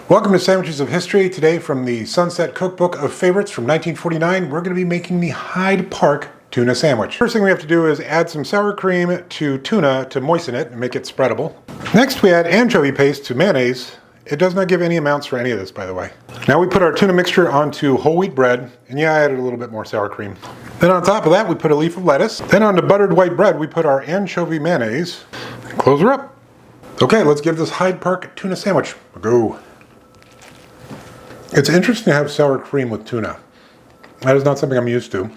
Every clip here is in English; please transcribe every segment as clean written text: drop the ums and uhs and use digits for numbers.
Welcome to Sandwiches of History. Today from the Sunset Cookbook of Favorites from 1949, we're going to be making the Hyde Park tuna sandwich. First thing we have to do is add some sour cream to tuna to moisten it and make it spreadable. Next we add anchovy paste to mayonnaise. It does not give any amounts for any of this, by the way. Now we put our tuna mixture onto whole wheat bread, and yeah, I added a little bit more sour cream. Then on top of that we put a leaf of lettuce. Then onto buttered white bread we put our anchovy mayonnaise. And close her up. Okay, let's give this Hyde Park tuna sandwich a go. It's interesting to have sour cream with tuna. That is not something I'm used to.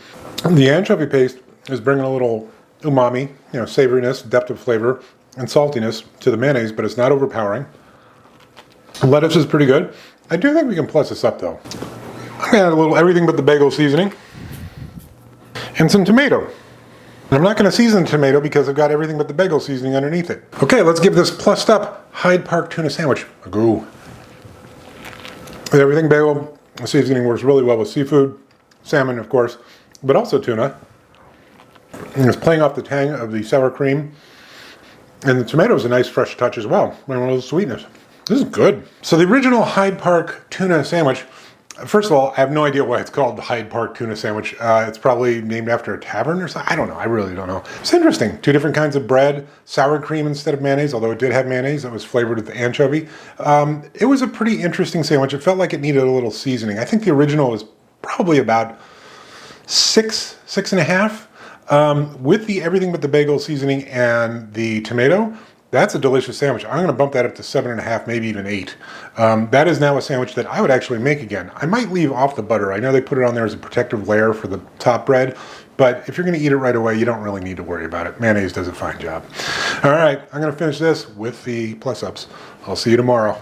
The anchovy paste is bringing a little umami, savoriness, depth of flavor, and saltiness to the mayonnaise, but it's not overpowering. Lettuce is pretty good. I do think we can plus this up though. I'm gonna add a little everything but the bagel seasoning and some tomato. And I'm not gonna season the tomato because I've got everything but the bagel seasoning underneath it. Okay, let's give this plussed up Hyde Park tuna sandwich a go. With everything bagel, the seasoning works really well with seafood, salmon of course, but also tuna. And it's playing off the tang of the sour cream. And the tomato is a nice fresh touch as well, and a little sweetness. This is good. So the original Hyde Park tuna sandwich, first of all, I have no idea why it's called the Hyde Park tuna sandwich. It's probably named after a tavern or something. I don't know. I really don't know. It's interesting. Two different kinds of bread, sour cream instead of mayonnaise, although it did have mayonnaise that was flavored with the anchovy. It was a pretty interesting sandwich. It felt like it needed a little seasoning. I think the original was probably about six and a half. With the everything but the bagel seasoning and the tomato, that's a delicious sandwich. I'm going to bump that up to 7.5, maybe even 8. That is now a sandwich that I would actually make again. I might leave off the butter. I know they put it on there as a protective layer for the top bread, but if you're going to eat it right away, you don't really need to worry about it. Mayonnaise does a fine job. All right, I'm going to finish this with the plus-ups. I'll see you tomorrow.